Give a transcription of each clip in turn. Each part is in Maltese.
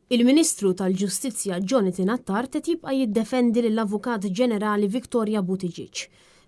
Il-Ministru tal-Ġustizzja Jonathan Attard qed jibqa' jiddefendi lill-Avukat Ġenerali Victoria Buttigieg.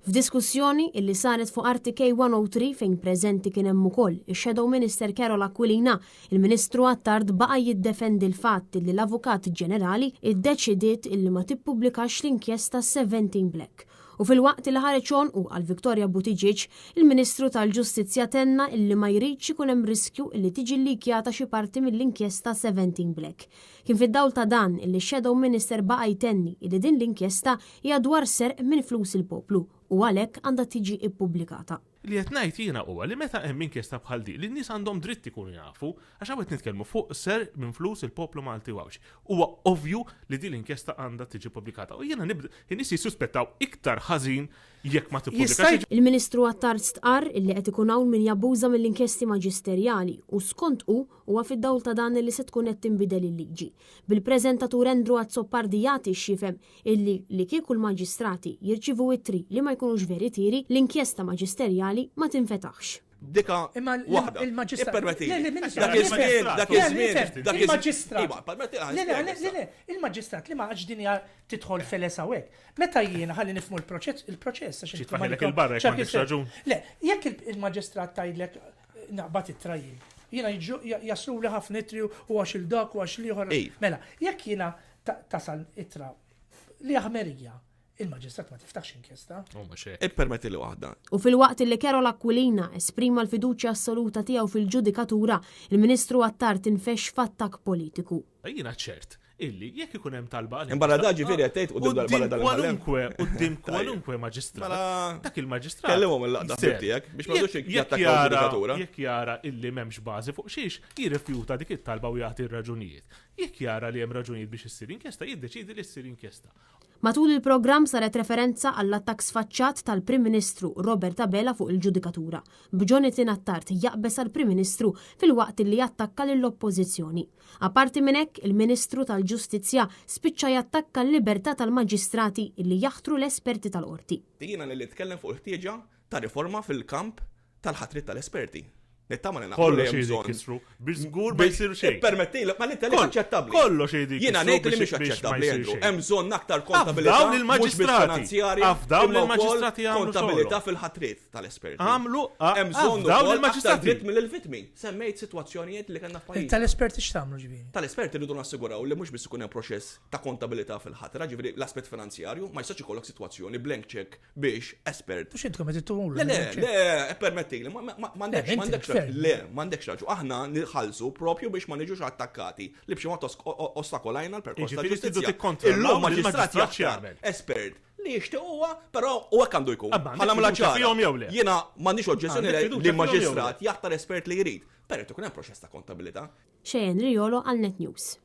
F'diskussjoni illi saret fuq RTK 103 fejn preżenti kien hemm ukoll ix-Shadow Minister Carol Aquilina, il-Ministru Attard baqa' jiddefendi l-fatt li l-Avukat Ġenerali iddeċidiet illi ma tippubblikax l-inkjesta 17 Black. U fil-waqt li ħareġ u għal Victoria Buttigieg, il-Ministru tal-Ġustizzja tenna illi ma jridx ikun hemm riskju illi tiġi likjata xi parti mill-inkjesta 17 Black. Kien fid-dawl ta' dan illi Shadow Minister baqa' jtenni illi din l-inkjesta hija dwar serq minn flus il-poplu u għalhekk għandha tiġi ippubblikata. Li qed ngħid jiena huwa li meta hemm inkjesta bħal di li n-nies għandhom dritt ikunu jafu għax hawn qed nitkellmu fuq ser minn flus il-poplu Malti wawx. Huwa ovvju li din l-inkjesta għandha tiġi pubblikata. U jiena nibda in-nies jissuspettaw iktar ħażin jekk ma tippubblikax. Il-Ministru Attard stqarr illi qed ikun hawn min jabbuża mill-inkjesti maġisterjali u skont huwa fid-dawl ta' dan li se tkun qed tinbidel il-liġi. Bil-preżentatur Endru Azzopardi jagħti x'jifhem li kieku l-maġistrati jirċievu ittri li ma jkunux veritieri l-inkjesta maġisterjali ma tinfetaħx. Dika il-maġistrat. Il-maġistrat li ma għax tidħol feles hawnhekk. Meta jiena ħalli nifhmu il-proċess Xi tfaħilek il-barra jekk m'għandekx raġun. Le, jekk il-maġistrat tgħidlek naqbad it-trajjil. Jiena jaslu li ħafna itri u għax il-dak u għax liħor. Mela, jekk jiena tasal itra li aħmerija. Il-maġistrat ma tiftaħx inkjesta. Ippermetti li waħda. U fil-waqt li Carol Aquilina esprima l-fiduċja assoluta tiegħu fil-ġudikatura, il-Ministru Attard infex f'attakk politiku. Jiena ċert illi jekk ikun hemm talba għal Imbara da ġifieri qed tgħid quddiem kwalunkwe maġistrat. Dak il-maġistrat. Kellimhom il-laqda tiegħek biex ma jgħidux jattakkaw il-ġudikatura. Jekk jara illi m'hemmx bażi fuq xiex, jirrifjuta dik it-talba u jagħti r-raġunijiet. Jekk jara li hemm raġunijiet biex issir inkjesta, jiddeċiedi li ssir inkjesta. Matul il-programm saret referenza għall-attakk sfaċċat tal-Prim Ministru Robert Abela fuq il-ġudikatura. B'Jonathan Attard jaqbes għall-Prim Ministru fil-waqt li jattakka lill-Oppożizzjoni. Apparti minn hekk, il-Ministru tal-Ġustizzja spiċċa jattakka l-libertà tal-maġistrati illi jaħtru l-esperti tal-qorti. Jiena li tkellem fuq ħtieġa ta' riforma fil-kamp tal-ħatrit tal-esperti. Nittama li kollu xejn kisru biex żgur ma jsiru xejn. Permetti ma li aċċettabbli. Kollu xejn jiena ngħid li mhix aċċettabbli. Hemm bżonn aktar kontabilità. Dawn il-maġistrati. Dawn il-maġistrati jagħmlu kontabilità fil-ħatrit tal-esperti. Għamlu hemm bżonn dawn il-maġistrati dritt mill-vittmi. Semmejt sitwazzjonijiet li kellna f'pajjiż. Tal-esperti x'tagħmlu ġifieri? Tal-esperti rridu nassiguraw li mhux biss ikun hemm proċess ta' kontabilità fil-ħatra, ġifieri l-aspett finanzjarju ma jistax ikollok sitwazzjoni blank check biex espert. Mhux intkom qed ittumulu. Le, permettili, m'għandekx le, m'għandekx raġu. Aħna nħallsu propju biex ma niġux attakkati li b'xi mod ostakolajna l-perkors tal-ġustizzja. Illum maġistrat jaħdem espert li jixtieq huwa, però huwa għandu jkun. Ħallam ċara. Jiena m'għandix oġġezzjoni li maġistrat jaħtar espert li jrid. Però tkun hemm proċess ta' kontabilità. Xejn Riolo għal Net News.